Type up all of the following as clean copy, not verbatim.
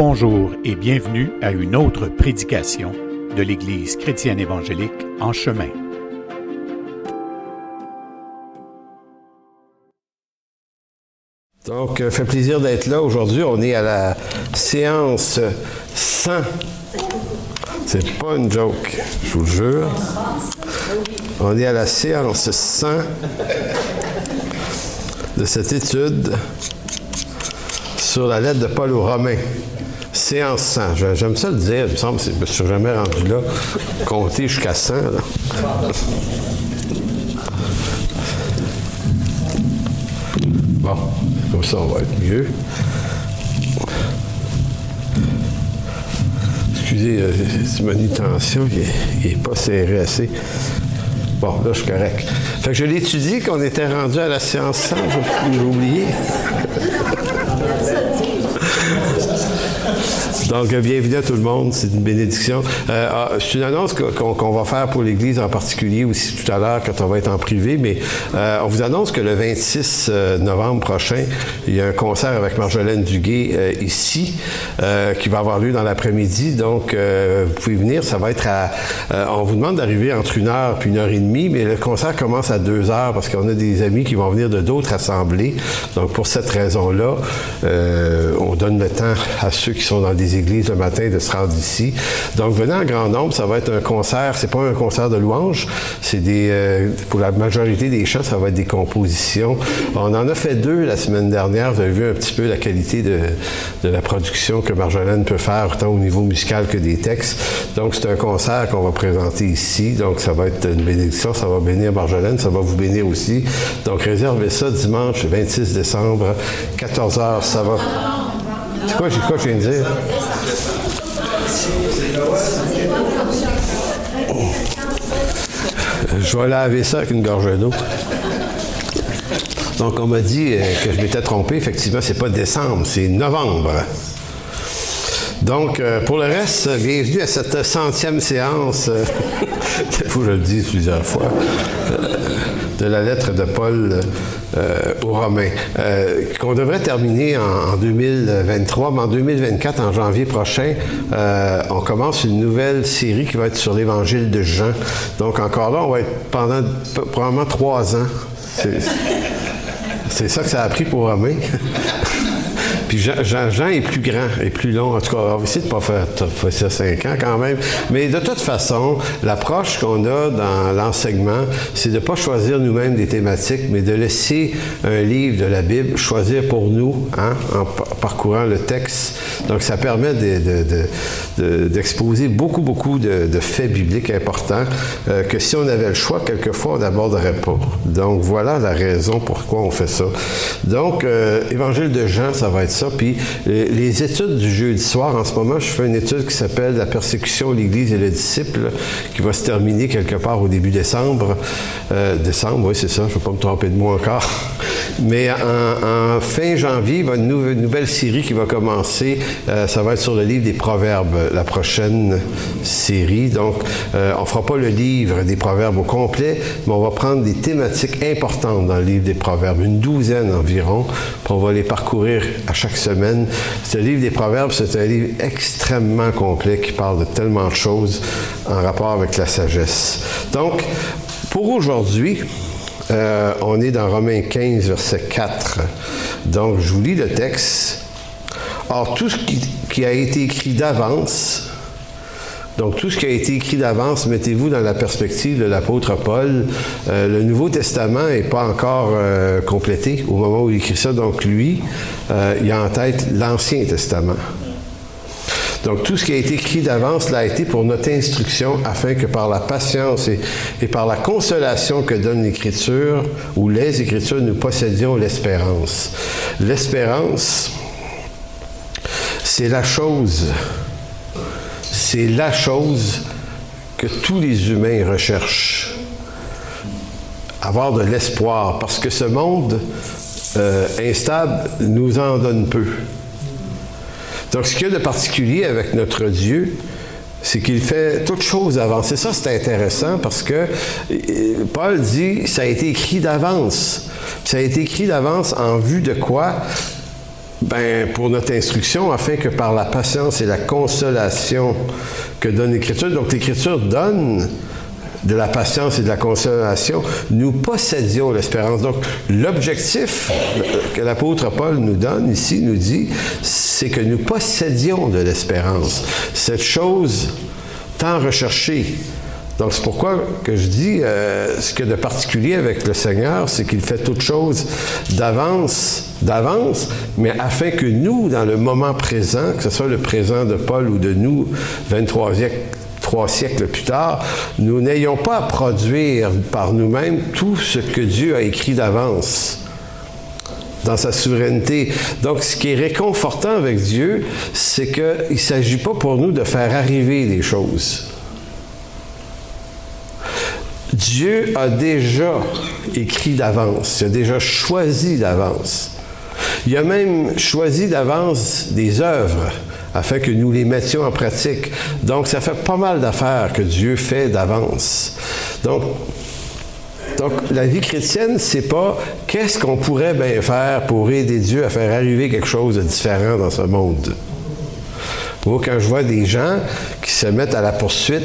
Bonjour et bienvenue à une autre prédication de l'Église chrétienne évangélique En Chemin. Donc, ça fait plaisir d'être là. Aujourd'hui, on est à la séance 100. C'est pas une joke, je vous le jure. On est à la séance 100 de cette étude sur la lettre de Paul aux Romains. Séance 100. J'aime ça le dire, il me semble, je ne me suis jamais rendu là. Compter jusqu'à 100. Là. Bon, comme ça, on va être mieux. Excusez, cette manutention, il n'est pas serré assez. Bon, là, je suis correct. Fait que je l'ai étudié qu'on était rendu à la séance 100, j'ai oublié. Donc, bienvenue à tout le monde, c'est une bénédiction. C'est une annonce qu'on va faire pour l'Église en particulier aussi tout à l'heure quand on va être en privé, mais on vous annonce que le 26 novembre prochain, il y a un concert avec Marjolaine Duguay ici, qui va avoir lieu dans l'après-midi. Donc, vous pouvez venir, ça va être on vous demande d'arriver entre 1h puis 1h30, mais le concert commence à 2h parce qu'on a des amis qui vont venir de d'autres assemblées. Donc, pour cette raison-là, on donne le temps à ceux qui sont dans des églises le matin de se rendre ici. Donc, venez en grand nombre, ça va être un concert, c'est pas un concert de louanges, c'est pour la majorité des chants, ça va être des compositions. On en a fait 2 la semaine dernière, vous avez vu un petit peu la qualité de la production que Marjolaine peut faire, autant au niveau musical que des textes. Donc, c'est un concert qu'on va présenter ici, donc ça va être une bénédiction, ça va bénir Marjolaine, ça va vous bénir aussi. Donc, réservez ça dimanche 26 décembre, 14h, ça va... C'est quoi je viens de dire? Je vais laver ça avec une gorgée d'eau. Donc, on m'a dit que je m'étais trompé. Effectivement, c'est pas décembre, c'est novembre. Donc, pour le reste, bienvenue à cette 100e séance, il faut que je le dise plusieurs fois, de la lettre de Paul aux Romains, qu'on devrait terminer en 2023, mais en 2024, en janvier prochain, on commence une nouvelle série qui va être sur l'Évangile de Jean. Donc, encore là, on va être pendant probablement 3 ans. C'est ça que ça a pris pour Romain. Puis Jean est plus grand et plus long. En tout cas, on va essayer de ne pas faire ça 5 ans quand même. Mais de toute façon, l'approche qu'on a dans l'enseignement, c'est de ne pas choisir nous-mêmes des thématiques, mais de laisser un livre de la Bible choisir pour nous, en parcourant le texte. Donc, ça permet d'exposer beaucoup de faits bibliques importants que si on avait le choix, quelquefois, on n'aborderait pas. Donc, voilà la raison pourquoi on fait ça. Donc, Évangile de Jean, ça va être ça. Puis les études du jeudi soir, en ce moment, je fais une étude qui s'appelle « La persécution, l'Église et le disciple », qui va se terminer quelque part au début décembre. Décembre, oui, c'est ça, je ne vais pas me tromper de mois encore. Mais en fin janvier, il y a une nouvelle série qui va commencer. Ça va être sur le livre des Proverbes, la prochaine série. Donc, on ne fera pas le livre des Proverbes au complet, mais on va prendre des thématiques importantes dans le livre des Proverbes, une 12aine environ, puis on va les parcourir à chaque semaine. Ce livre des Proverbes, c'est un livre extrêmement complet qui parle de tellement de choses en rapport avec la sagesse. Donc, pour aujourd'hui, on est dans Romains 15, verset 4. Donc, je vous lis le texte. Or, tout ce qui a été écrit d'avance, donc tout ce qui a été écrit d'avance, mettez-vous dans la perspective de l'apôtre Paul. Le Nouveau Testament n'est pas encore complété au moment où il écrit ça. Donc lui, il a en tête l'Ancien Testament. Donc, tout ce qui a été écrit d'avance l'a été pour notre instruction, afin que par la patience et par la consolation que donne l'Écriture, ou les Écritures, nous possédions l'espérance. L'espérance, c'est la chose que tous les humains recherchent. Avoir de l'espoir, parce que ce monde instable nous en donne peu. Donc, ce qu'il y a de particulier avec notre Dieu, c'est qu'il fait toutes choses avancer. Ça, c'est intéressant parce que Paul dit, ça a été écrit d'avance. Ça a été écrit d'avance en vue de quoi? Pour notre instruction, afin que par la patience et la consolation que donne l'Écriture, donc l'Écriture donne de la patience et de la consolation, nous possédions l'espérance. Donc, l'objectif que l'apôtre Paul nous donne ici, nous dit, c'est que nous possédions de l'espérance. Cette chose tant recherchée. Donc, c'est pourquoi que je dis, ce qu'il y a de particulier avec le Seigneur, c'est qu'il fait toute chose d'avance, mais afin que nous, dans le moment présent, que ce soit le présent de Paul ou de nous, 3 siècles plus tard, nous n'ayons pas à produire par nous-mêmes tout ce que Dieu a écrit d'avance dans sa souveraineté. Donc, ce qui est réconfortant avec Dieu, c'est qu'il ne s'agit pas pour nous de faire arriver les choses. Dieu a déjà écrit d'avance, il a déjà choisi d'avance. Il a même choisi d'avance des œuvres afin que nous les mettions en pratique. Donc, ça fait pas mal d'affaires que Dieu fait d'avance. Donc, la vie chrétienne, c'est pas qu'est-ce qu'on pourrait bien faire pour aider Dieu à faire arriver quelque chose de différent dans ce monde. Moi, quand je vois des gens qui se mettent à la poursuite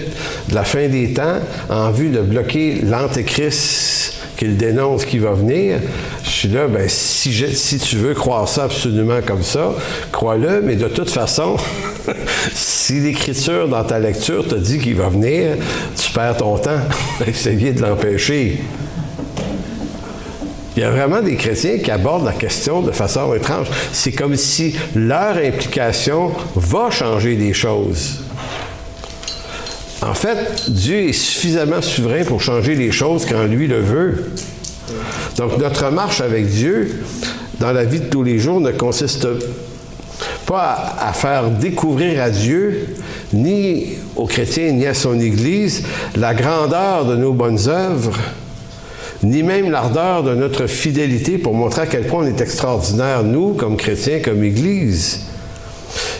de la fin des temps en vue de bloquer l'Antéchrist qu'il dénonce qui va venir, je suis là, si tu veux croire ça absolument comme ça, crois-le, mais de toute façon, si l'Écriture dans ta lecture te dit qu'il va venir, tu perds ton temps à essayer de l'empêcher. Il y a vraiment des chrétiens qui abordent la question de façon étrange. C'est comme si leur implication va changer les choses. En fait, Dieu est suffisamment souverain pour changer les choses quand lui le veut. Donc, notre marche avec Dieu, dans la vie de tous les jours, ne consiste pas à faire découvrir à Dieu, ni aux chrétiens, ni à son Église, la grandeur de nos bonnes œuvres, ni même l'ardeur de notre fidélité pour montrer à quel point on est extraordinaire, nous, comme chrétiens, comme Église.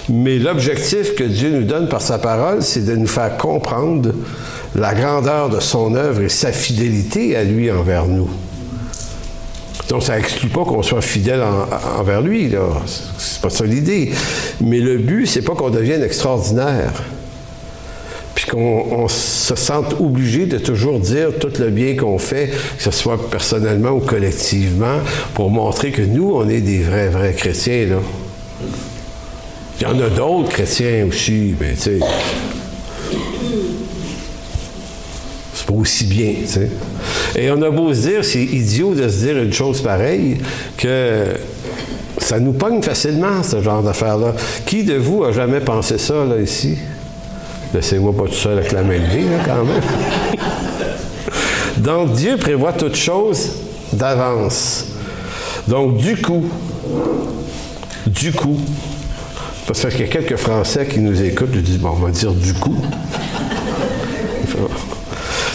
Mais l'objectif que Dieu nous donne par sa parole, c'est de nous faire comprendre la grandeur de son œuvre et sa fidélité à lui envers nous. Donc, ça n'exclut pas qu'on soit fidèle envers lui, là. C'est pas ça l'idée. Mais le but, c'est pas qu'on devienne extraordinaire. Puis qu'on se sente obligé de toujours dire tout le bien qu'on fait, que ce soit personnellement ou collectivement, pour montrer que nous, on est des vrais chrétiens, là. Il y en a d'autres chrétiens aussi, mais tu sais, c'est pas aussi bien, tu sais. Et on a beau se dire, c'est idiot de se dire une chose pareille, que ça nous pogne facilement, ce genre d'affaires-là. Qui de vous a jamais pensé ça, là, ici? Laissez-moi pas tout seul avec la main levée, là, quand même. Donc, Dieu prévoit toutes choses d'avance. Donc, du coup, parce qu'il y a quelques Français qui nous écoutent, je dis, bon, on va dire du coup.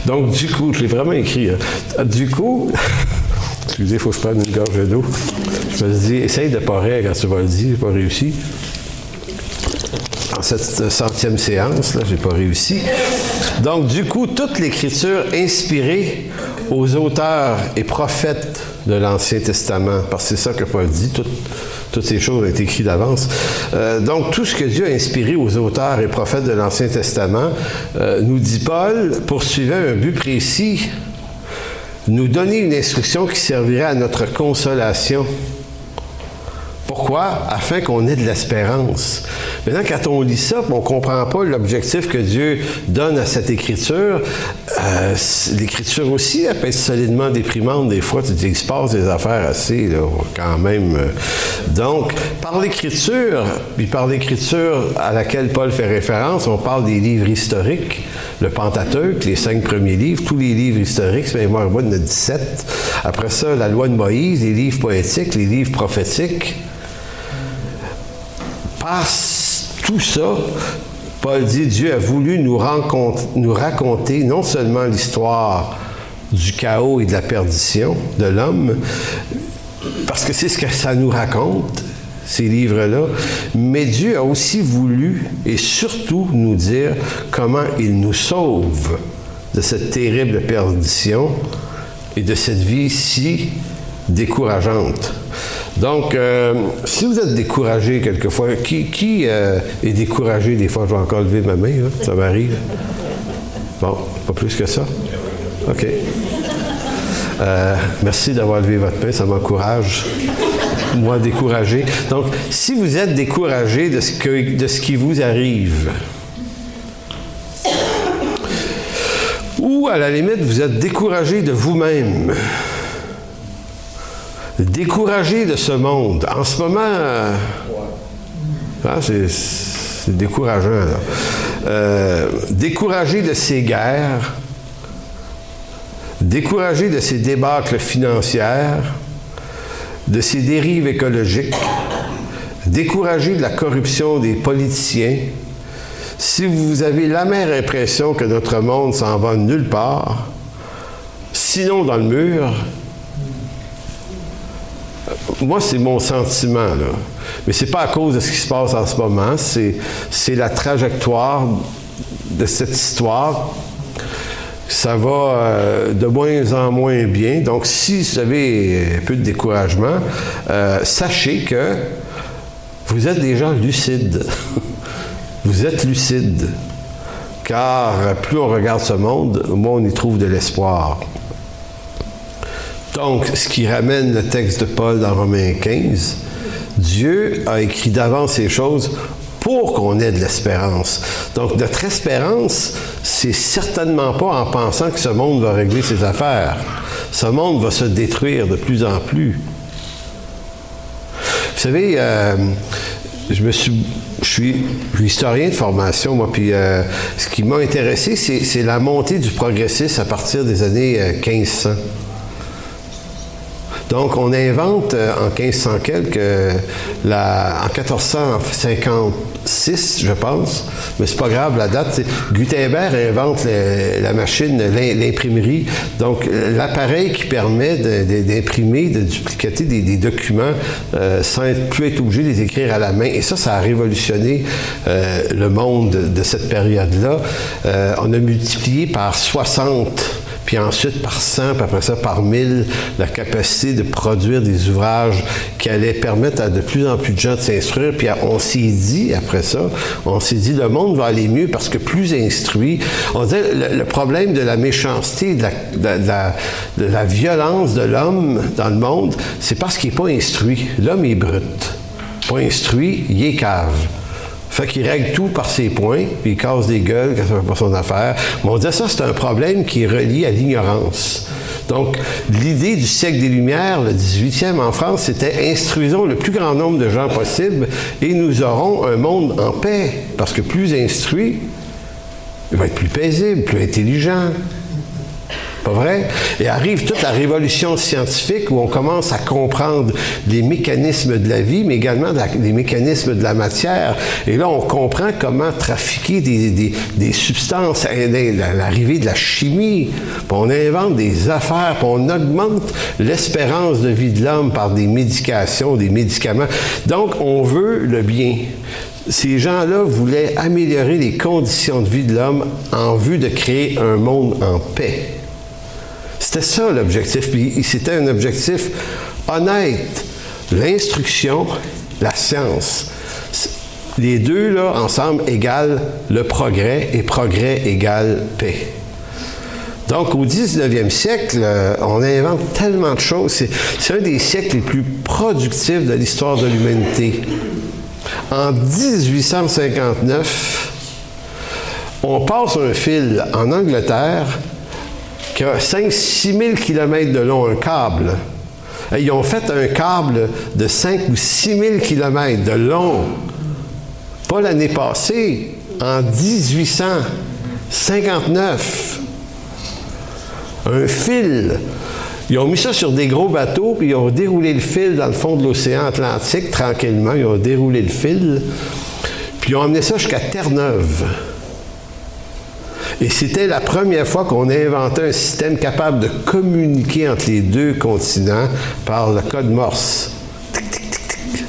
Donc, du coup, je l'ai vraiment écrit. Hein. Du coup, excusez, il faut que je prenne une gorgée d'eau. Je me dis, essaye de pas rire quand tu vas le dire, j'ai pas réussi. Dans cette 100e séance, là, j'ai pas réussi. Donc, du coup, toute l'Écriture inspirée aux auteurs et prophètes de l'Ancien Testament, parce que c'est ça que Paul dit, toutes ces choses ont été écrites d'avance. Donc, tout ce que Dieu a inspiré aux auteurs et prophètes de l'Ancien Testament, nous dit Paul, poursuivait un but précis, nous donner une instruction qui servirait à notre consolation. Pourquoi? Afin qu'on ait de l'espérance. Maintenant, quand on lit ça, on ne comprend pas l'objectif que Dieu donne à cette écriture. L'Écriture aussi, elle peut être solidement déprimante. Des fois, tu dis qu'il se passe des affaires assez, là, quand même. Donc, par l'Écriture, puis par l'Écriture à laquelle Paul fait référence, on parle des livres historiques, le Pentateuque, les 5 premiers livres, tous les livres historiques, c'est mémoire bonne, il y en a 17. Après ça, la loi de Moïse, les livres poétiques, les livres prophétiques. Par tout ça, Paul dit, Dieu a voulu nous raconter non seulement l'histoire du chaos et de la perdition de l'homme, parce que c'est ce que ça nous raconte, ces livres-là, mais Dieu a aussi voulu et surtout nous dire comment il nous sauve de cette terrible perdition et de cette vie si décourageante. Donc, si vous êtes découragé quelquefois, qui est découragé des fois? Je vais encore lever ma main, hein? Ça m'arrive. Bon, pas plus que ça? OK. Merci d'avoir levé votre main, ça m'encourage. Moi, découragé. Donc, si vous êtes découragé de ce qui vous arrive, ou à la limite, vous êtes découragé de vous-même, découragé de ce monde. En ce moment, c'est décourageant. Là. Découragé de ces guerres, découragé de ces débâcles financières, de ces dérives écologiques, découragé de la corruption des politiciens, si vous avez l'amère impression que notre monde s'en va nulle part, sinon dans le mur, moi, c'est mon sentiment, là. Mais c'est pas à cause de ce qui se passe en ce moment, c'est la trajectoire de cette histoire. Ça va de moins en moins bien. Donc, si vous avez un peu de découragement, sachez que vous êtes des gens lucides. Vous êtes lucides. Car plus on regarde ce monde, moins on y trouve de l'espoir. Donc, ce qui ramène le texte de Paul dans Romains 15, Dieu a écrit d'avance ces choses pour qu'on ait de l'espérance. Donc, notre espérance, c'est certainement pas en pensant que ce monde va régler ses affaires. Ce monde va se détruire de plus en plus. Vous savez, je suis historien de formation, moi, puis ce qui m'a intéressé, c'est la montée du progressisme à partir des années 1500. Donc, on invente en 1500 quelques, en 1456, je pense, mais c'est pas grave la date. Gutenberg invente la machine, l'imprimerie, donc l'appareil qui permet d'imprimer, de dupliquer des documents sans plus être obligé de les écrire à la main. Et ça a révolutionné le monde de cette période-là. On a multiplié par 60. Puis ensuite par 100, puis après ça par 1000, la capacité de produire des ouvrages qui allaient permettre à de plus en plus de gens de s'instruire. Puis on s'est dit, après ça, le monde va aller mieux parce que plus instruit. On disait, le problème de la méchanceté, de la violence de l'homme dans le monde, c'est parce qu'il n'est pas instruit. L'homme est brut. Pas instruit, il est cave. Fait qu'il règle tout par ses points, puis il casse des gueules quand ça ne fait pas son affaire. Mais on disait ça, c'est un problème qui est relié à l'ignorance. Donc, l'idée du siècle des Lumières, le 18e en France, c'était « Instruisons le plus grand nombre de gens possible et nous aurons un monde en paix. » Parce que plus instruit, il va être plus paisible, plus intelligent. Pas vrai? Et arrive toute la révolution scientifique où on commence à comprendre les mécanismes de la vie, mais également les mécanismes de la matière. Et là, on comprend comment trafiquer des substances, l'arrivée de la chimie. Puis on invente des affaires, puis on augmente l'espérance de vie de l'homme par des médications, des médicaments. Donc, on veut le bien. Ces gens-là voulaient améliorer les conditions de vie de l'homme en vue de créer un monde en paix. C'était ça l'objectif, puis c'était un objectif honnête. L'instruction, la science. Les deux, là, ensemble, égalent le progrès, et progrès égale paix. Donc, au 19e siècle, on invente tellement de choses. C'est un des siècles les plus productifs de l'histoire de l'humanité. En 1859, on passe un fil en Angleterre qui a 5-6 000 km de long, un câble. Ils ont fait un câble de 5 ou 6 000 km de long. Pas l'année passée, en 1859. Un fil. Ils ont mis ça sur des gros bateaux, puis ils ont déroulé le fil dans le fond de l'océan Atlantique, tranquillement. Ils ont déroulé le fil, puis ils ont emmené ça jusqu'à Terre-Neuve. Et c'était la première fois qu'on a inventé un système capable de communiquer entre les deux continents par le code Morse. Tic, tic, tic, tic.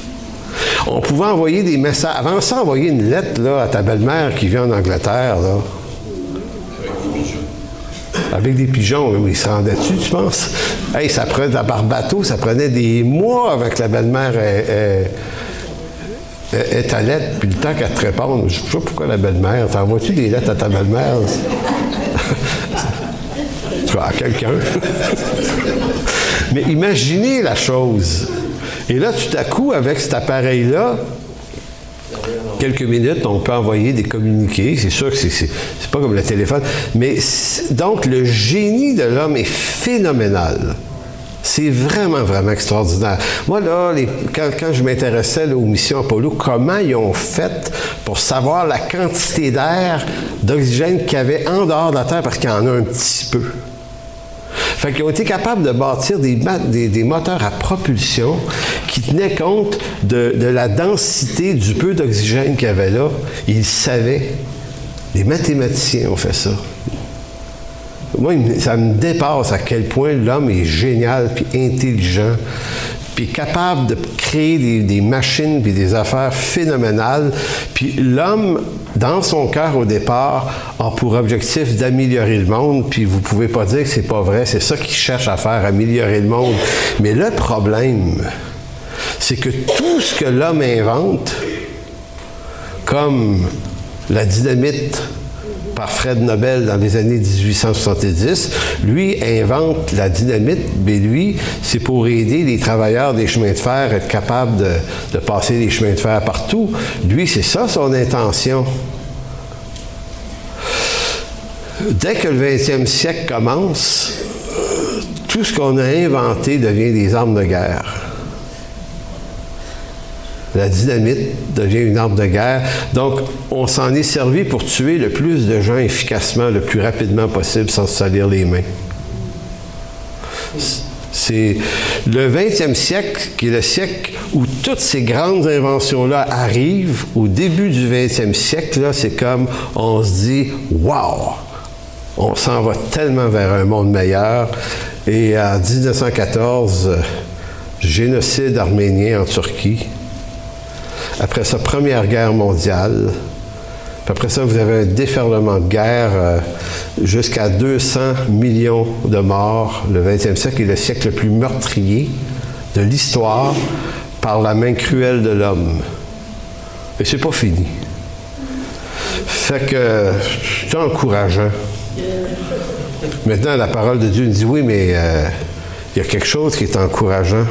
On pouvait envoyer des messages. Avant ça, envoyer une lettre là, à ta belle-mère qui vit en Angleterre. Là. avec des pigeons, oui, il se rendait dessus, tu penses? Hey, ça prenait, par bateau, ça prenait des mois avec la belle-mère est à lettre, puis le temps qu'elle te réponde. Je ne sais pas pourquoi la belle-mère. T'envoies-tu des lettres à ta belle-mère? Tu vois, à quelqu'un. Mais imaginez la chose. Et là, tout à coup, avec cet appareil-là, quelques minutes, on peut envoyer des communiqués. C'est sûr que c'est pas comme le téléphone. Mais donc, le génie de l'homme est phénoménal. C'est vraiment, vraiment extraordinaire. Moi, là, quand je m'intéressais aux missions Apollo, comment ils ont fait pour savoir la quantité d'air, d'oxygène qu'il y avait en dehors de la Terre, parce qu'il y en a un petit peu. Fait qu'ils ont été capables de bâtir des moteurs à propulsion qui tenaient compte de la densité du peu d'oxygène qu'il y avait là. Ils savaient. Les mathématiciens ont fait ça. Moi, ça me dépasse à quel point l'homme est génial, puis intelligent, puis capable de créer des machines puis des affaires phénoménales. Puis l'homme, dans son cœur au départ, a pour objectif d'améliorer le monde, puis vous pouvez pas dire que c'est pas vrai, c'est ça qu'il cherche à faire, améliorer le monde. Mais le problème, c'est que tout ce que l'homme invente, comme la dynamite, par Fred Nobel dans les années 1870. Lui invente la dynamite, mais lui, c'est pour aider les travailleurs des chemins de fer à être capables de passer les chemins de fer partout. Lui, c'est ça son intention. Dès que le 20e siècle commence, tout ce qu'on a inventé devient des armes de guerre. La dynamite devient une arme de guerre. Donc, on s'en est servi pour tuer le plus de gens efficacement, le plus rapidement possible, sans se salir les mains. C'est le 20e siècle qui est le siècle où toutes ces grandes inventions-là arrivent. Au début du 20e siècle, là, c'est comme on se dit « Wow! » On s'en va tellement vers un monde meilleur. Et en 1914, génocide arménien en Turquie. Après ça, Première Guerre mondiale. Puis après ça, vous avez un déferlement de guerre jusqu'à 200 millions de morts. Le 20e siècle est le siècle le plus meurtrier de l'histoire par la main cruelle de l'homme. Et c'est pas fini. Fait que c'est encourageant. Maintenant, la parole de Dieu nous dit, oui, mais il y a quelque chose qui est encourageant.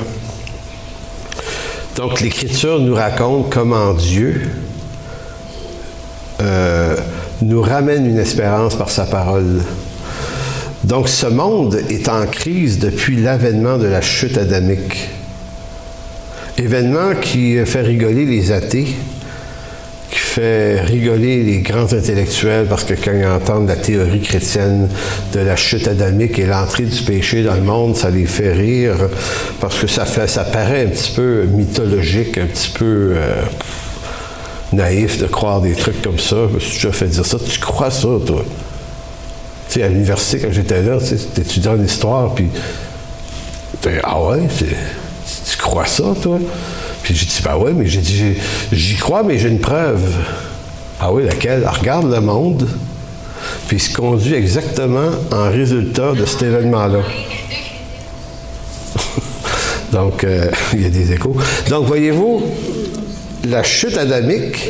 Donc, l'Écriture nous raconte comment Dieu nous ramène une espérance par sa parole. Donc, ce monde est en crise depuis l'avènement de la chute adamique. Événement qui fait rigoler les athées, qui fait rigoler les grands intellectuels, parce que quand ils entendent la théorie chrétienne de la chute adamique et l'entrée du péché dans le monde, ça les fait rire, parce que ça paraît un petit peu mythologique, un petit peu naïf de croire des trucs comme ça. Je me suis déjà fait dire ça. Tu crois ça, toi? Tu sais, à l'université, quand j'étais là, tu sais, étudiant en histoire, puis ah ouais, tu crois ça, toi? Puis j'ai dit, ben ouais, mais j'ai dit, j'y crois, mais j'ai une preuve. Ah oui, laquelle? Alors, regarde le monde, puis il se conduit exactement en résultat de cet événement-là. Donc, il y a des échos. Donc, voyez-vous, la chute adamique,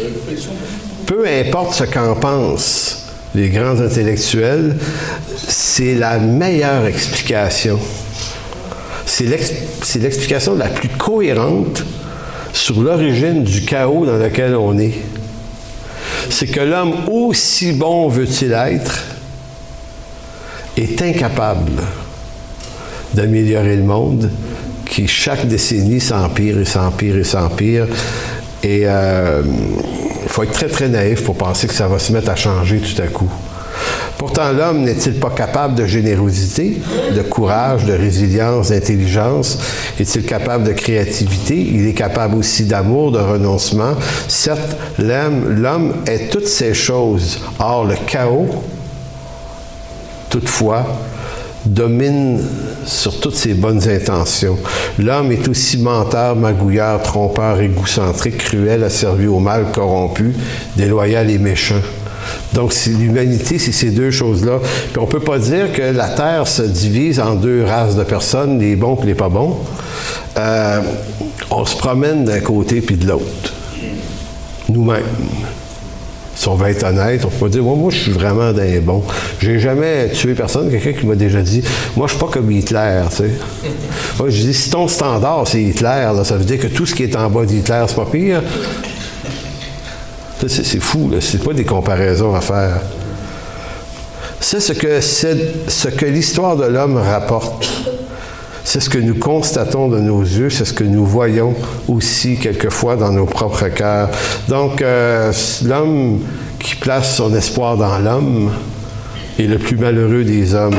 peu importe ce qu'en pensent les grands intellectuels, c'est la meilleure explication. C'est l'explication la plus cohérente sur l'origine du chaos dans lequel on est. C'est que l'homme, aussi bon veut-il être, est incapable d'améliorer le monde, qui chaque décennie s'empire et s'empire et s'empire. Et il faut être très, très naïf pour penser que ça va se mettre à changer tout à coup. Pourtant, l'homme n'est-il pas capable de générosité, de courage, de résilience, d'intelligence? Est-il capable de créativité? Il est capable aussi d'amour, de renoncement. Certes, l'homme est toutes ces choses. Or, le chaos, toutefois, domine sur toutes ses bonnes intentions. L'homme est aussi menteur, magouilleur, trompeur, égocentrique, cruel, asservi au mal, corrompu, déloyal et méchant. Donc, l'humanité, c'est ces deux choses-là. Puis on ne peut pas dire que la Terre se divise en deux races de personnes, les bons et les pas bons. On se promène d'un côté puis de l'autre. Nous-mêmes. Si on va être honnête, on peut pas dire, moi, je suis vraiment d'un bon. J'ai jamais tué personne. Quelqu'un qui m'a déjà dit, moi, je suis pas comme Hitler, tu sais. Moi, je dis, si ton standard, c'est Hitler, là, ça veut dire que tout ce qui est en bas d'Hitler, c'est pas pire. C'est fou, là. C'est pas des comparaisons à faire. C'est ce que l'histoire de l'homme rapporte. C'est ce que nous constatons de nos yeux, c'est ce que nous voyons aussi quelquefois dans nos propres cœurs. Donc, l'homme qui place son espoir dans l'homme est le plus malheureux des hommes.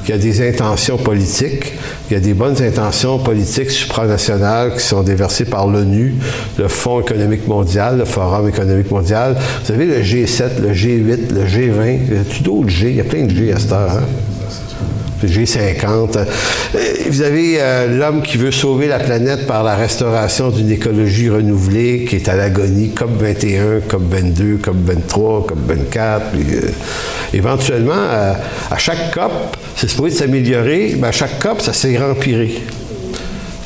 Il y a des intentions politiques, il y a des bonnes intentions politiques supranationales qui sont déversées par l'ONU, le Fonds économique mondial, le Forum économique mondial. Vous savez, le G7, le G8, le G20, il y a tout d'autres G, il y a plein de G à cette heure, hein? G50. Vous avez l'homme qui veut sauver la planète par la restauration d'une écologie renouvelée qui est à l'agonie, COP21, COP22, COP23, COP24. Puis, éventuellement, à chaque COP, c'est supposé s'améliorer, mais à chaque COP, ça s'est empiré.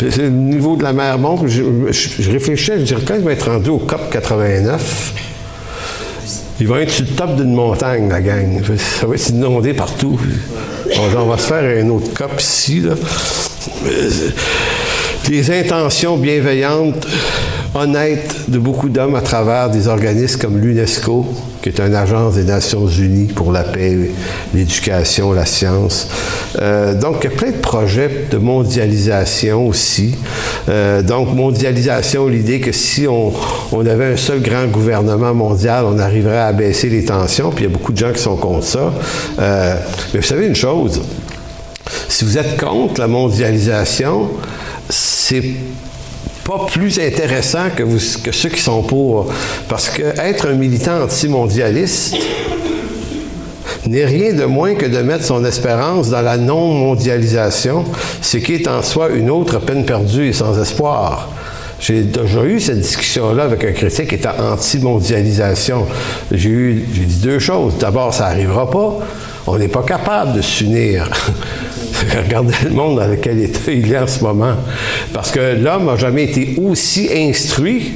Le niveau de la mer monte. Je réfléchissais, je dirais quand il va être rendu au COP 89, il va être sur le top d'une montagne, la gang. Ça va être inondé partout. On va se faire un autre COP ici, là. Les intentions bienveillantes, honnêtes de beaucoup d'hommes à travers des organismes comme l'UNESCO, qui est une agence des Nations Unies pour la paix, l'éducation, la science. Donc, il y a plein de projets de mondialisation aussi. Donc, mondialisation, l'idée que si on avait un seul grand gouvernement mondial, on arriverait à baisser les tensions, puis il y a beaucoup de gens qui sont contre ça. Mais vous savez une chose, si vous êtes contre la mondialisation, c'est pas plus intéressant que ceux qui sont pour. Parce que être un militant anti-mondialiste n'est rien de moins que de mettre son espérance dans la non-mondialisation, ce qui est en soi une autre peine perdue et sans espoir. J'ai déjà eu cette discussion-là avec un critique qui était anti-mondialisation. J'ai dit deux choses. D'abord, ça n'arrivera pas. On n'est pas capable de s'unir. Regardez le monde dans lequel il est en ce moment. Parce que l'homme n'a jamais été aussi instruit,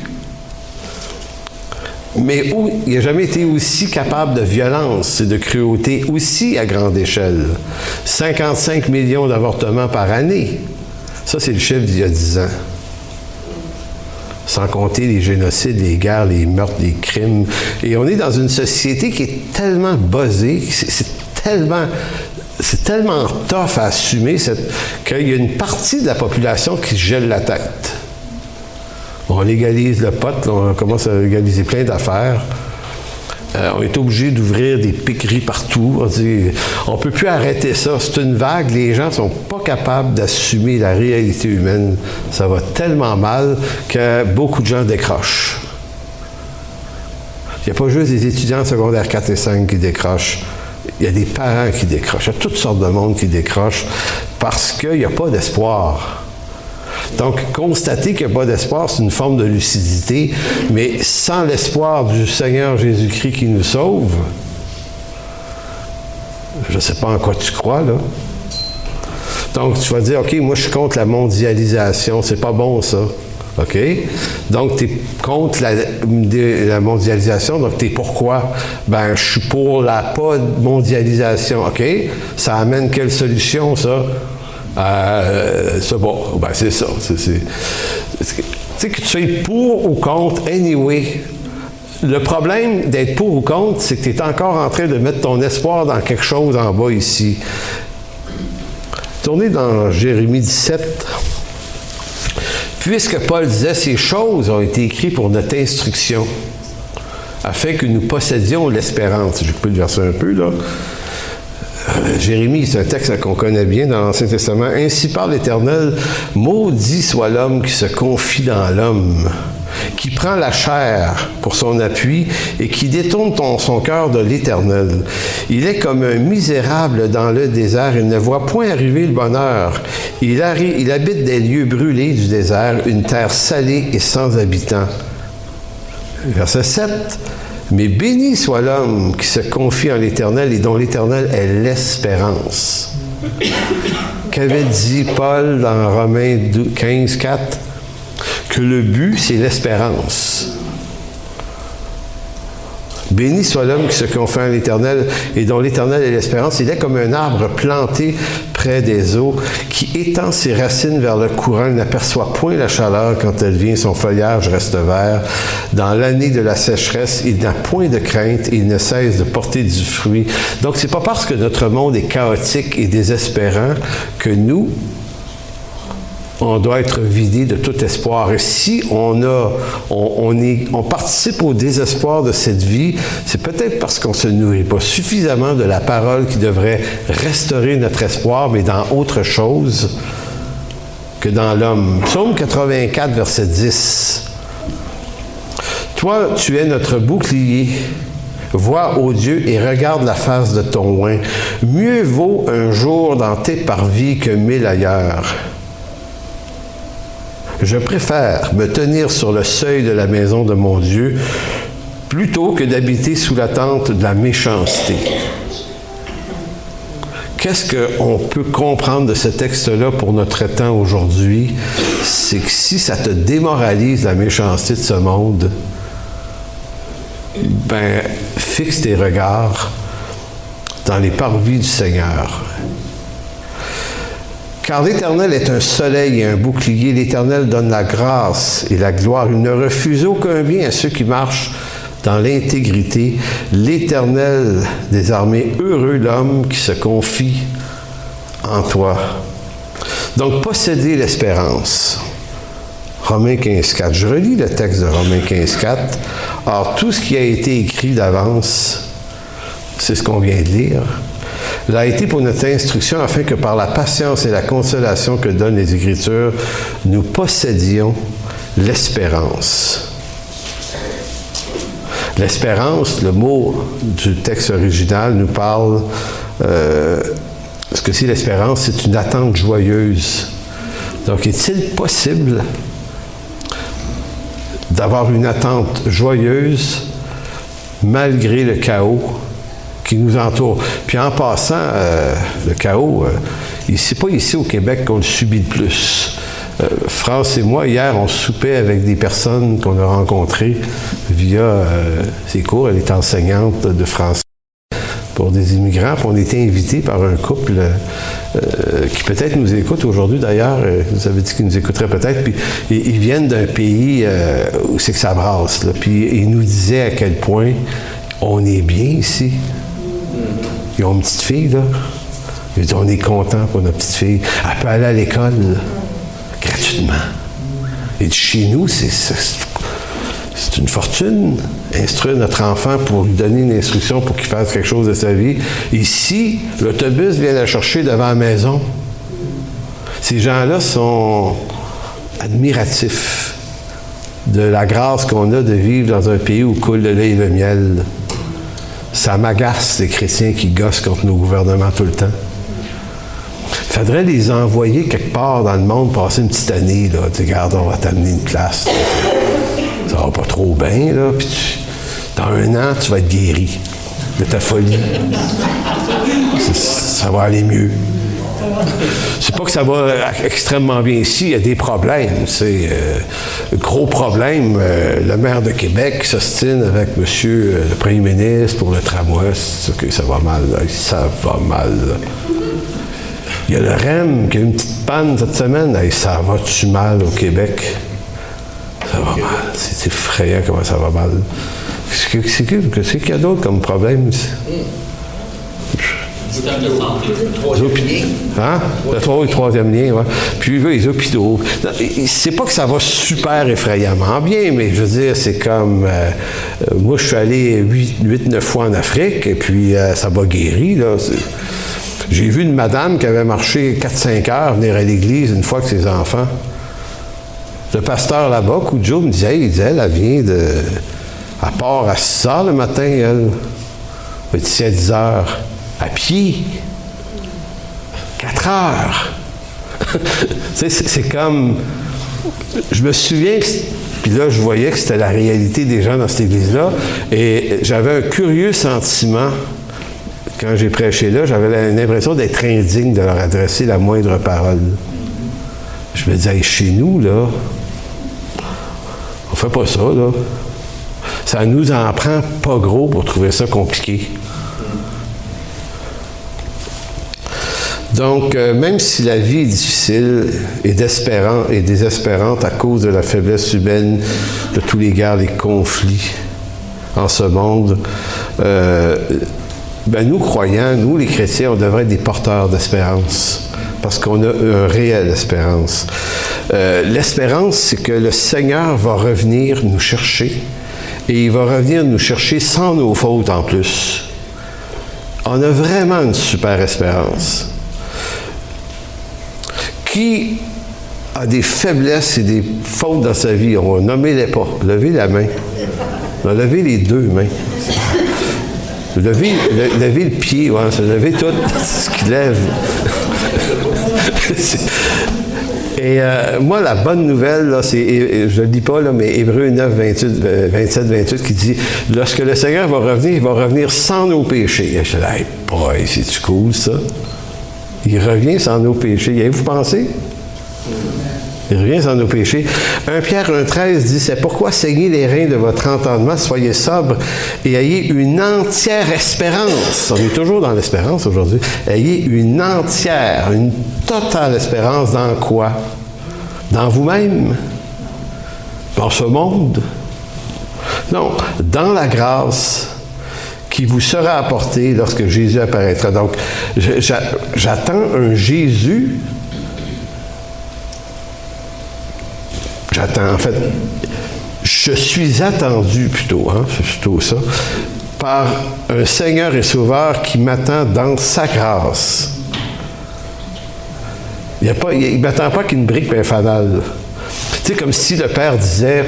mais il n'a jamais été aussi capable de violence et de cruauté aussi à grande échelle. 55 millions d'avortements par année. Ça, c'est le chiffre d'il y a 10 ans. Sans compter les génocides, les guerres, les meurtres, les crimes. Et on est dans une société qui est tellement buzzée, c'est tellement tough à assumer qu'il y a une partie de la population qui se gèle la tête. On légalise le pot, là, on commence à légaliser plein d'affaires. On est obligé d'ouvrir des piqueries partout. On ne peut plus arrêter ça. C'est une vague. Les gens ne sont pas capables d'assumer la réalité humaine. Ça va tellement mal que beaucoup de gens décrochent. Il n'y a pas juste des étudiants secondaires 4 et 5 qui décrochent. Il y a des parents qui décrochent. Il y a toutes sortes de monde qui décrochent parce qu'il n'y a pas d'espoir. Donc, constater qu'il n'y a pas d'espoir, c'est une forme de lucidité, mais sans l'espoir du Seigneur Jésus-Christ qui nous sauve, je ne sais pas en quoi tu crois, là. Donc, tu vas dire, OK, moi, je suis contre la mondialisation. C'est pas bon, ça. OK? Donc, tu es contre la mondialisation. Donc, tu es pourquoi? Ben, je suis pour la pas mondialisation. OK? Ça amène quelle solution, ça? C'est bon. Ben, c'est ça. Tu sais, que tu sois pour ou contre, anyway. Le problème d'être pour ou contre, c'est que tu es encore en train de mettre ton espoir dans quelque chose en bas ici. Tournez dans Jérémie 17. Puisque Paul disait, ces choses ont été écrites pour notre instruction, afin que nous possédions l'espérance. J'ai coupé le verset un peu, là. Jérémie, c'est un texte qu'on connaît bien dans l'Ancien Testament. « Ainsi parle l'Éternel, maudit soit l'homme qui se confie dans l'homme, qui prend la chair pour son appui et qui détourne son cœur de l'Éternel. Il est comme un misérable dans le désert, il ne voit point arriver le bonheur. Il habite des lieux brûlés du désert, une terre salée et sans habitants. » Verset 7. « Mais béni soit l'homme qui se confie en l'Éternel et dont l'Éternel est l'espérance. Qu'avait dit Paul dans Romains 15, 4? Que le but, c'est l'espérance. Béni soit l'homme qui se confie en l'Éternel et dont l'Éternel est l'espérance. Il est comme un arbre planté près des eaux qui étend ses racines vers le courant. Il n'aperçoit point la chaleur quand elle vient. Son feuillage reste vert. Dans l'année de la sécheresse, il n'a point de crainte et il ne cesse de porter du fruit. Donc, c'est pas parce que notre monde est chaotique et désespérant que nous, on doit être vidé de tout espoir. Et si on participe au désespoir de cette vie, c'est peut-être parce qu'on ne se nourrit pas suffisamment de la parole qui devrait restaurer notre espoir, mais dans autre chose que dans l'homme. Psaume 84, verset 10. Toi, tu es notre bouclier. Vois, ô Dieu, et regarde la face de ton oint. Mieux vaut un jour dans tes parvis que 1000 ailleurs. Je préfère me tenir sur le seuil de la maison de mon Dieu plutôt que d'habiter sous la tente de la méchanceté. Qu'est-ce qu'on peut comprendre de ce texte-là pour notre temps aujourd'hui? C'est que si ça te démoralise la méchanceté de ce monde, ben, fixe tes regards dans les parvis du Seigneur. Car l'Éternel est un soleil et un bouclier. L'Éternel donne la grâce et la gloire. Il ne refuse aucun bien à ceux qui marchent dans l'intégrité. L'Éternel des armées, heureux l'homme qui se confie en toi. Donc, posséder l'espérance. Romains 15, 4. Je relis le texte de Romains 15, 4. Or, tout ce qui a été écrit d'avance, c'est ce qu'on vient de lire, l'a été pour notre instruction, afin que par la patience et la consolation que donnent les Écritures, nous possédions l'espérance. L'espérance, le mot du texte original nous parle, ce que c'est l'espérance, c'est une attente joyeuse. Donc, est-il possible d'avoir une attente joyeuse malgré le chaos qui nous entoure? Puis en passant, le chaos, c'est pas ici au Québec qu'on le subit le plus. France et moi, hier, on soupait avec des personnes qu'on a rencontrées via ses cours. Elle est enseignante de français pour des immigrants. Puis on était invités par un couple qui peut-être nous écoute aujourd'hui d'ailleurs. Vous avez dit qu'ils nous écouteraient peut-être. Puis ils viennent d'un pays où c'est que ça brasse. Là. Puis ils nous disaient à quel point on est bien ici. Ils ont une petite fille, là. Ils disent, on est content pour notre petite fille. Elle peut aller à l'école, là, gratuitement. Et chez nous, c'est une fortune. Instruire notre enfant pour lui donner une instruction pour qu'il fasse quelque chose de sa vie. Ici, l'autobus vient la chercher devant la maison. Ces gens-là sont admiratifs de la grâce qu'on a de vivre dans un pays où coule le lait et le miel. Ça m'agace, les chrétiens qui gossent contre nos gouvernements tout le temps. Il faudrait les envoyer quelque part dans le monde, passer une petite année, là. Tu regardes, on va t'amener une place. Ça va pas trop bien, là. Puis dans 1 an, tu vas être guéri de ta folie. Ça va aller mieux. C'est pas que ça va extrêmement bien ici, il y a des problèmes. C'est gros problème. Le maire de Québec s'ostine avec monsieur le premier ministre pour le tramway. Okay, ça va mal, là. Ça va mal, là. Il y a le REM qui a eu une petite panne cette semaine. Hey, ça va-tu mal au Québec? Ça va mal. C'est effrayant comment ça va mal. Qu'est-ce qu'il y a d'autre comme problème? Hein? Le 3e lien, oui. Puis les hôpitaux. C'est pas que ça va super effrayamment bien, mais je veux dire, c'est comme... moi, je suis allé 8-9 fois en Afrique, et puis ça m'a guéri, là. J'ai vu une madame qui avait marché 4-5 heures venir à l'église une fois avec ses enfants. Le pasteur là-bas, Koudjo, me disait, elle vient de... Elle part à 6 heures le matin, elle. Elle dit, à 10 heures. À pied. 4 heures. C'est comme... Je me souviens que Puis là, je voyais que c'était la réalité des gens dans cette église-là. Et j'avais un curieux sentiment, quand j'ai prêché là, j'avais l'impression d'être indigne de leur adresser la moindre parole. Je me disais, hey, chez nous, là, on fait pas ça, là. Ça nous en prend pas gros pour trouver ça compliqué. Donc, même si la vie est difficile et désespérante à cause de la faiblesse humaine, de tous les guerres, les conflits en ce monde, nous, croyants, nous, les chrétiens, on devrait être des porteurs d'espérance, parce qu'on a une réelle espérance. L'espérance, c'est que le Seigneur va revenir nous chercher, et il va revenir nous chercher sans nos fautes en plus. On a vraiment une super espérance. Qui a des faiblesses et des fautes dans sa vie? On va nommer les pas. Levez la main. On va lever les deux mains. Lever le pied, ouais, ça lever tout ce qui lève. Et moi, la bonne nouvelle, là, c'est, je ne le dis pas, là, mais Hébreux 9, 27-28 qui dit « Lorsque le Seigneur va revenir, il va revenir sans nos péchés. » Et je dis « Hey, boy, c'est-tu cool, ça? » Il revient sans nos péchés. Y avez-vous pensé? Il revient sans nos péchés. 1 Pierre 1,13 dit « C'est pourquoi saignez les reins de votre entendement, soyez sobres et ayez une entière espérance. » On est toujours dans l'espérance aujourd'hui. Ayez une entière, une totale espérance dans quoi? Dans vous-même? Dans ce monde? Non, dans la grâce qui vous sera apportée lorsque Jésus apparaîtra. Donc, j'attends un Jésus. En fait, je suis attendu plutôt, c'est plutôt ça, par un Seigneur et Sauveur qui m'attend dans sa grâce. Il ne m'attend pas qu'une brique et un fanal. Tu sais, comme si le Père disait,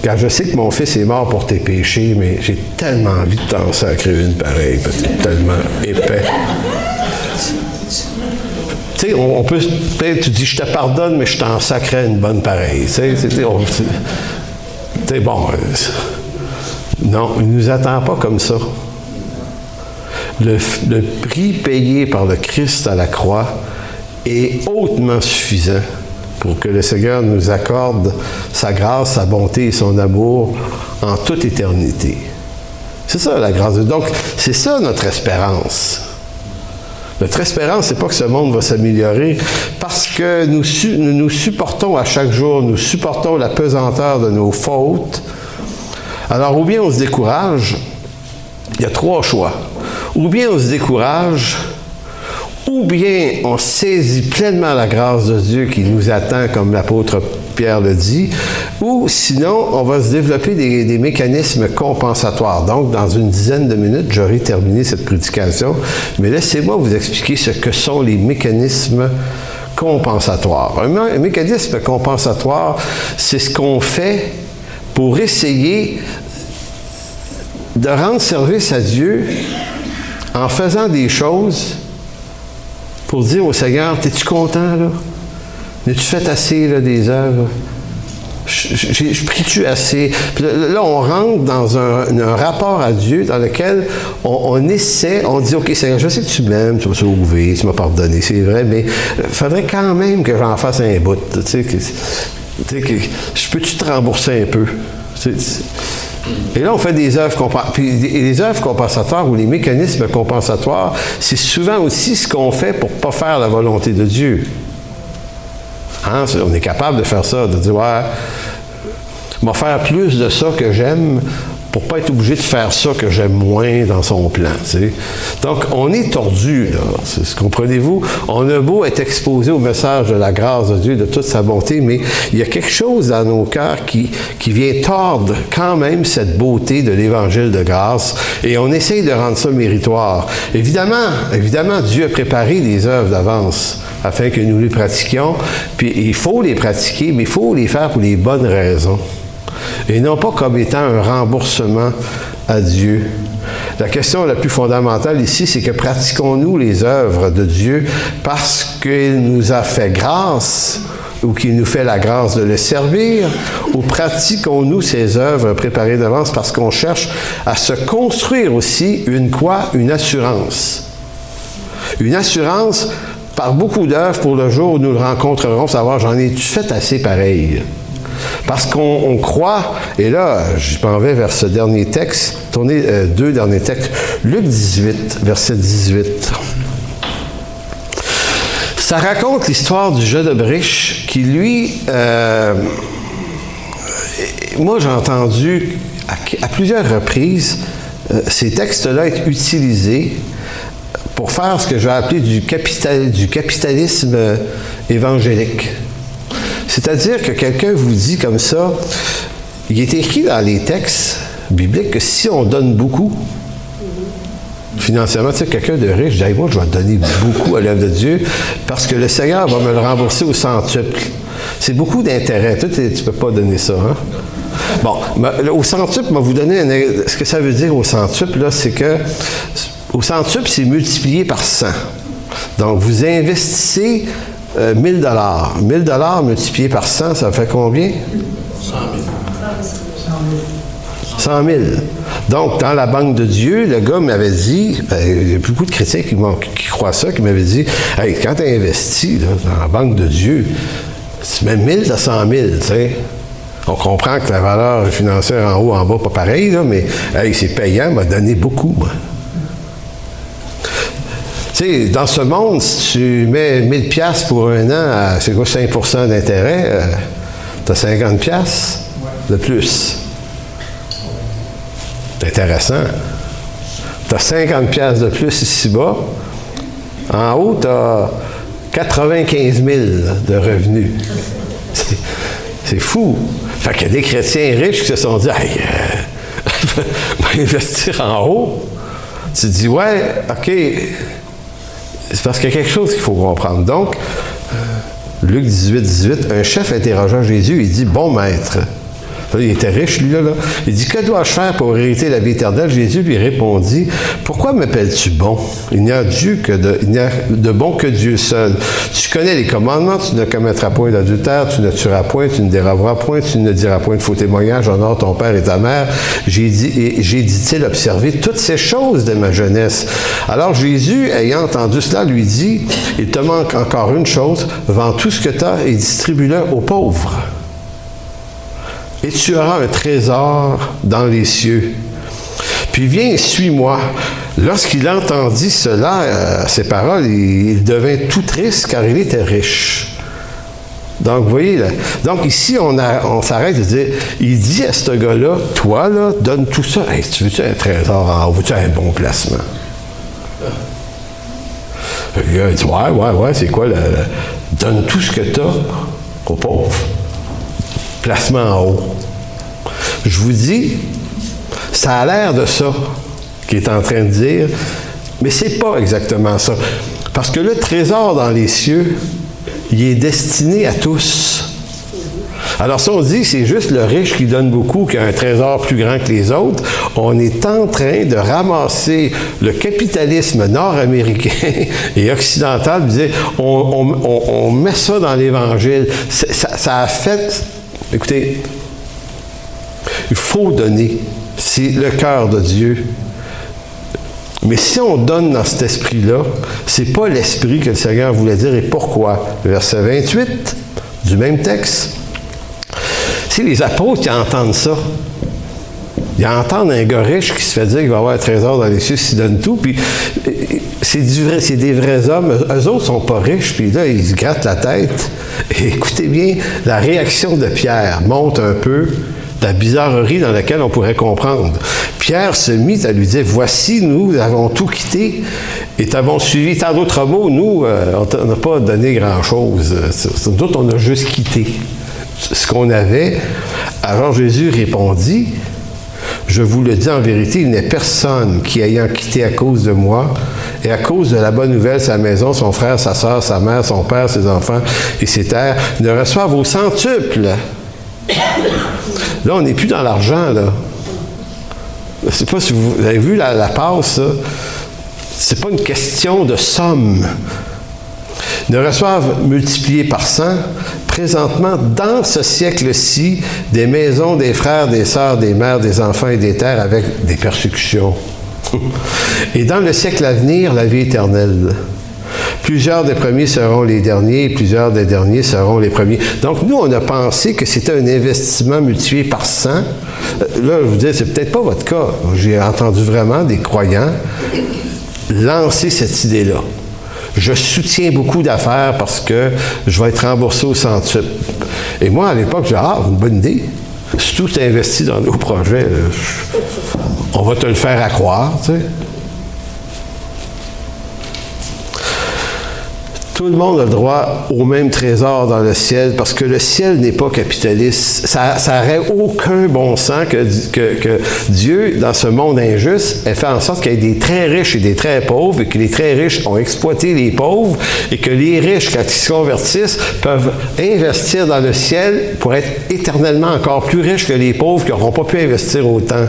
quand je sais que mon fils est mort pour tes péchés, mais j'ai tellement envie de t'en sacrer une pareille, parce que c'est tellement épais. Tu sais, on peut, peut-être, tu dis, je te pardonne, mais je t'en sacrais une bonne pareille. Tu sais, bon. Non, il ne nous attend pas comme ça. Le prix payé par le Christ à la croix est hautement suffisant pour que le Seigneur nous accorde sa grâce, sa bonté et son amour en toute éternité. C'est ça, la grâce de Dieu. Donc, c'est ça notre espérance. Notre espérance, c'est pas que ce monde va s'améliorer parce que nous supportons à chaque jour, nous supportons la pesanteur de nos fautes. Alors, ou bien on se décourage, il y a trois choix. Ou bien on se décourage, ou bien on saisit pleinement la grâce de Dieu qui nous attend, comme l'apôtre Pierre le dit, ou sinon, on va se développer des mécanismes compensatoires. Donc, dans une dizaine de minutes, j'aurai terminé cette prédication, mais laissez-moi vous expliquer ce que sont les mécanismes compensatoires. Un mécanisme compensatoire, c'est ce qu'on fait pour essayer de rendre service à Dieu en faisant des choses pour dire au Seigneur, t'es-tu content, là? N'as-tu fait assez, là, des œuvres? Je prie-tu assez? Puis là, on rentre dans un rapport à Dieu dans lequel on essaie, on dit, OK, Seigneur, je sais que tu m'aimes, tu m'as sauvé, tu m'as pardonné, c'est vrai, mais il faudrait quand même que j'en fasse un bout. Tu sais, je peux-tu te rembourser un peu? Et là, on fait des œuvres compensatoires. Puis les œuvres compensatoires ou les mécanismes compensatoires, c'est souvent aussi ce qu'on fait pour ne pas faire la volonté de Dieu. Hein? On est capable de faire ça, de dire, ouais, je vais faire plus de ça que j'aime pour ne pas être obligé de faire ça que j'aime moins dans son plan. Tu sais. Donc, on est tordu, là. Comprenez-vous? On a beau être exposé au message de la grâce de Dieu, de toute sa bonté, mais il y a quelque chose dans nos cœurs qui vient tordre quand même cette beauté de l'Évangile de grâce, et on essaye de rendre ça méritoire. Évidemment, Dieu a préparé des œuvres d'avance afin que nous les pratiquions, puis il faut les pratiquer, mais il faut les faire pour les bonnes raisons. Et non pas comme étant un remboursement à Dieu. La question la plus fondamentale ici, c'est que pratiquons-nous les œuvres de Dieu parce qu'il nous a fait grâce ou qu'il nous fait la grâce de le servir, ou pratiquons-nous ses œuvres préparées d'avance parce qu'on cherche à se construire aussi une quoi? Une assurance. Une assurance par beaucoup d'œuvres pour le jour où nous le rencontrerons, savoir j'en ai-tu fait assez pareil? Parce qu'on croit, et là, je m'en vais vers ce dernier texte, tournez deux derniers textes, Luc 18, verset 18. Ça raconte l'histoire du jeune riche qui, lui, moi j'ai entendu à plusieurs reprises ces textes-là être utilisés pour faire ce que je vais appeler du capitalisme évangélique. C'est-à-dire que quelqu'un vous dit comme ça, il est écrit dans les textes bibliques que si on donne beaucoup, financièrement, tu sais, quelqu'un de riche, je dis, moi, je vais donner beaucoup à l'œuvre de Dieu parce que le Seigneur va me le rembourser au centuple. C'est beaucoup d'intérêt. Tu ne peux pas donner ça, hein? Bon, au centuple, je vais vous donner ce que ça veut dire au centuple, là, c'est que au centuple, c'est multiplié par 100. Donc, vous investissez 1000 $. 1000 $ multiplié par 100, ça fait combien? 100 000. 100 000. Donc, dans la banque de Dieu, le gars m'avait dit, il y a beaucoup de chrétiens qui croient ça, qui m'avaient dit, hey, quand tu investis là, dans la banque de Dieu, tu mets 1000 à 100 000, tu sais. On comprend que la valeur financière en haut, en bas, pas pareil, là, mais hey, c'est payant, m'a donné beaucoup, moi. Tu sais, dans ce monde, si tu mets 1000 $ pour un an, c'est quoi, 5 % d'intérêt, tu as 50 $ de plus. C'est intéressant. Tu as 50 $ de plus ici-bas. En haut, tu as 95 000 de revenus. C'est fou. Fait qu'il y a des chrétiens riches qui se sont dit, hey, on va investir en haut. Tu te dis, ouais, OK. C'est parce qu'il y a quelque chose qu'il faut comprendre. Donc, Luc 18, 18, un chef interrogeant Jésus, il dit, bon maître. Il était riche, lui, là. Il dit, que dois-je faire pour hériter la vie éternelle? Jésus lui répondit, pourquoi m'appelles-tu bon? Il n'y a de bon que Dieu seul. Tu connais les commandements, tu ne commettras point d'adultère, tu ne tueras point, tu ne déroberas point, tu ne diras point de faux témoignages, honore ton père et ta mère. J'ai dit-il observé toutes ces choses de ma jeunesse. Alors Jésus, ayant entendu cela, lui dit, il te manque encore une chose, vends tout ce que tu as et distribue-le aux pauvres. Et tu auras un trésor dans les cieux. Puis viens, suis-moi. Lorsqu'il entendit cela, ces paroles, il devint tout triste car il était riche. Donc, vous voyez, là, donc ici, on s'arrête de dire, il dit à ce gars-là, toi, là, donne tout ça. Hey, tu veux-tu un trésor en haut? Veux-tu un bon placement? Le gars, il dit, ouais, c'est quoi? Donne tout ce que tu as aux pauvres. Placement en haut. Je vous dis, ça a l'air de ça qu'il est en train de dire, mais c'est pas exactement ça. Parce que le trésor dans les cieux, il est destiné à tous. Alors si on dit que c'est juste le riche qui donne beaucoup, qui a un trésor plus grand que les autres, on est en train de ramasser le capitalisme nord-américain et occidental, on met ça dans l'Évangile. Ça a fait... Écoutez, il faut donner. C'est le cœur de Dieu. Mais si on donne dans cet esprit-là, c'est pas l'esprit que le Seigneur voulait dire. Et pourquoi? Verset 28 du même texte. C'est les apôtres qui entendent ça. Ils entendent un gars riche qui se fait dire qu'il va avoir un trésor dans les cieux s'il donne tout. Puis c'est des vrais hommes. Eux autres sont pas riches. Puis là, ils se grattent la tête. Et écoutez bien, la réaction de Pierre montre un peu la bizarrerie dans laquelle on pourrait comprendre. Pierre se mit à lui dire, voici, nous avons tout quitté et t'avons suivi. Tant d'autres mots, nous, on n'a pas donné grand-chose. Nous, on a juste quitté ce qu'on avait. Alors Jésus répondit, je vous le dis en vérité, il n'est personne qui, ayant quitté à cause de moi et à cause de la bonne nouvelle, sa maison, son frère, sa sœur, sa mère, son père, ses enfants et ses terres, ne reçoivent au centuple. Là, on n'est plus dans l'argent, là. Je ne sais pas si vous avez vu la passe, là. C'est pas une question de somme. Ne reçoivent multiplié par 100, présentement, dans ce siècle-ci, des maisons, des frères, des sœurs, des mères, des enfants et des terres avec des persécutions. Et dans le siècle à venir, la vie éternelle. Plusieurs des premiers seront les derniers, et plusieurs des derniers seront les premiers. Donc, nous, on a pensé que c'était un investissement multiplié par 100. Là, je vous dis, c'est peut-être pas votre cas. J'ai entendu vraiment des croyants lancer cette idée-là. Je soutiens beaucoup d'affaires parce que je vais être remboursé au centuple. Et moi, à l'époque, je disais, une bonne idée. Si tout est investi dans nos projets, on va te le faire à croire, tu sais. Tout le monde a le droit au même trésor dans le ciel parce que le ciel n'est pas capitaliste. Ça n'aurait aucun bon sens que Dieu, dans ce monde injuste, ait fait en sorte qu'il y ait des très riches et des très pauvres et que les très riches ont exploité les pauvres et que les riches, quand ils se convertissent, peuvent investir dans le ciel pour être éternellement encore plus riches que les pauvres qui n'auront pas pu investir autant.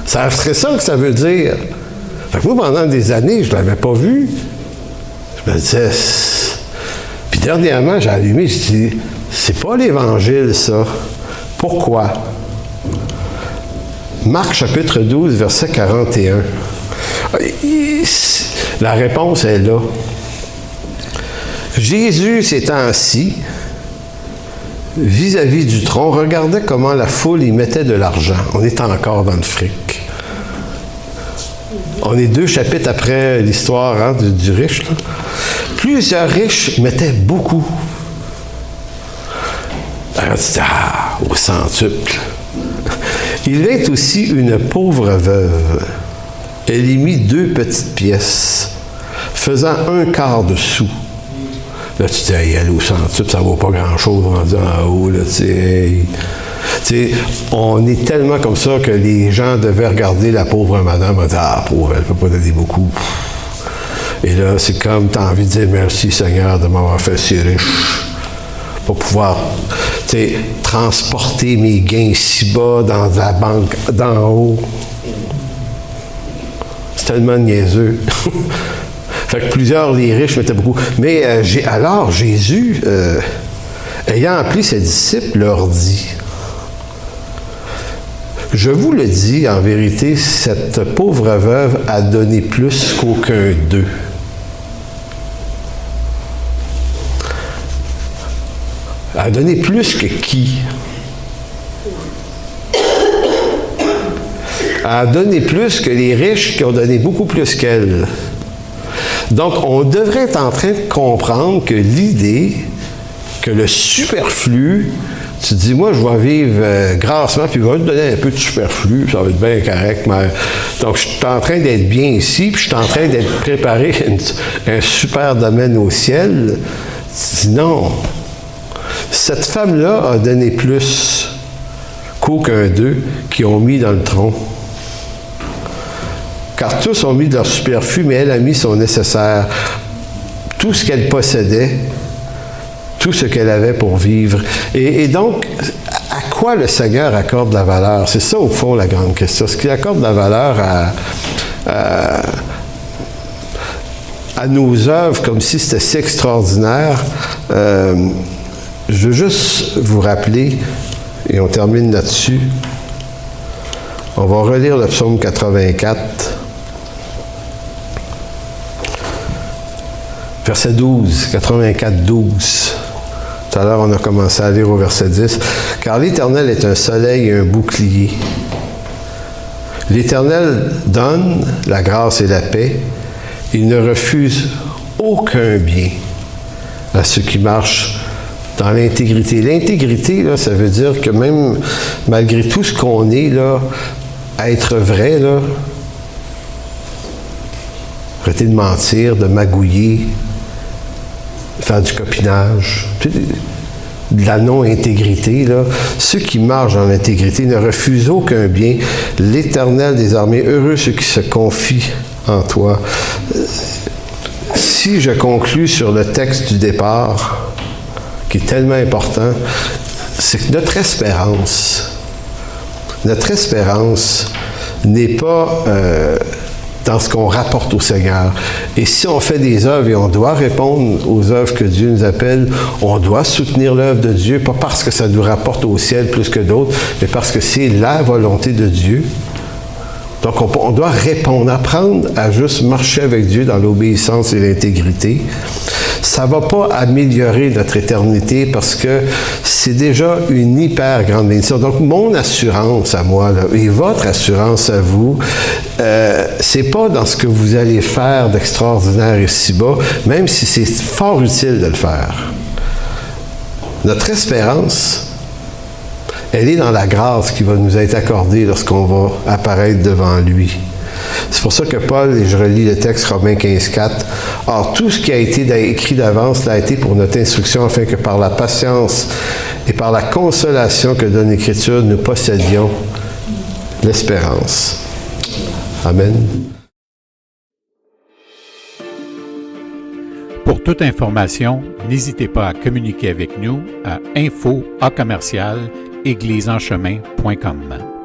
Ça serait ça que ça veut dire. Fait que moi, pendant des années, je ne l'avais pas vu. Je me disais, puis dernièrement, j'ai allumé, je dis, c'est pas l'Évangile, ça. Pourquoi? Marc chapitre 12, verset 41. La réponse est là. Jésus s'étant assis, vis-à-vis du tronc, regardait comment la foule y mettait de l'argent. On est encore dans le fric. On est 2 chapitres après l'histoire du riche. Là. Plusieurs riches mettaient beaucoup. Alors, on dit, au centuple. Il vint aussi une pauvre veuve. Elle y mit 2 petites pièces, faisant 1/4 de sou. Là, tu dis, aller au centuple, ça ne vaut pas grand-chose rendu en haut. Là, on est tellement comme ça que les gens devaient regarder la pauvre madame et dire, pauvre, elle ne peut pas donner beaucoup. Et là, c'est comme tu as envie de dire merci Seigneur de m'avoir fait si riche pour pouvoir transporter mes gains si bas dans la banque d'en haut. C'est tellement niaiseux. Fait que plusieurs, les riches mettaient beaucoup. Mais alors Jésus, ayant appelé ses disciples, leur dit, je vous le dis, en vérité, cette pauvre veuve a donné plus qu'aucun d'eux. A donné plus que qui? A donné plus que les riches qui ont donné beaucoup plus qu'elle. Donc, on devrait être en train de comprendre que l'idée que le superflu, tu te dis, moi, je vais vivre grassement, puis il va te donner un peu de superflu, ça va être bien correct. Mais... Donc, je suis en train d'être bien ici, puis je suis en train d'être préparé un super domaine au ciel. Tu dis, non. Cette femme-là a donné plus qu'aucun d'eux qui ont mis dans le tronc. Car tous ont mis de leur superflu, mais elle a mis son nécessaire. Tout ce qu'elle possédait, tout ce qu'elle avait pour vivre. Et donc, à quoi le Seigneur accorde la valeur? C'est ça, au fond, la grande question. Est-ce qu'il accorde la valeur à nos œuvres comme si c'était si extraordinaire? Je veux juste vous rappeler, et on termine là-dessus, on va relire le psaume 84, verset 12, 84, 12. Tout à l'heure, on a commencé à lire au verset 10. « Car l'Éternel est un soleil et un bouclier. L'Éternel donne la grâce et la paix. Il ne refuse aucun bien à ceux qui marchent dans l'intégrité. » L'intégrité, là, ça veut dire que même malgré tout ce qu'on est, là, être vrai, là, arrêter de mentir, de magouiller, faire du copinage, de la non-intégrité, là. Ceux qui marchent dans l'intégrité ne refusent aucun bien. L'Éternel des armées, heureux ceux qui se confient en toi. Si je conclus sur le texte du départ, qui est tellement important, c'est que notre espérance n'est pas dans ce qu'on rapporte au Seigneur. Et si on fait des œuvres et on doit répondre aux œuvres que Dieu nous appelle, on doit soutenir l'œuvre de Dieu, pas parce que ça nous rapporte au ciel plus que d'autres, mais parce que c'est la volonté de Dieu. Donc, on doit répondre, apprendre à juste marcher avec Dieu dans l'obéissance et l'intégrité. Ça ne va pas améliorer notre éternité parce que c'est déjà une hyper grande bénédiction. Donc, mon assurance à moi, là, et votre assurance à vous, c'est pas dans ce que vous allez faire d'extraordinaire ici-bas, même si c'est fort utile de le faire. Notre espérance, elle est dans la grâce qui va nous être accordée lorsqu'on va apparaître devant lui. C'est pour ça que Paul, et je relis le texte Romains 15,4, « Or, tout ce qui a été écrit d'avance l'a été pour notre instruction, afin que par la patience et par la consolation que donne l'Écriture, nous possédions l'espérance. » Amen. Pour toute information, n'hésitez pas à communiquer avec nous à info@église-en-chemin.com.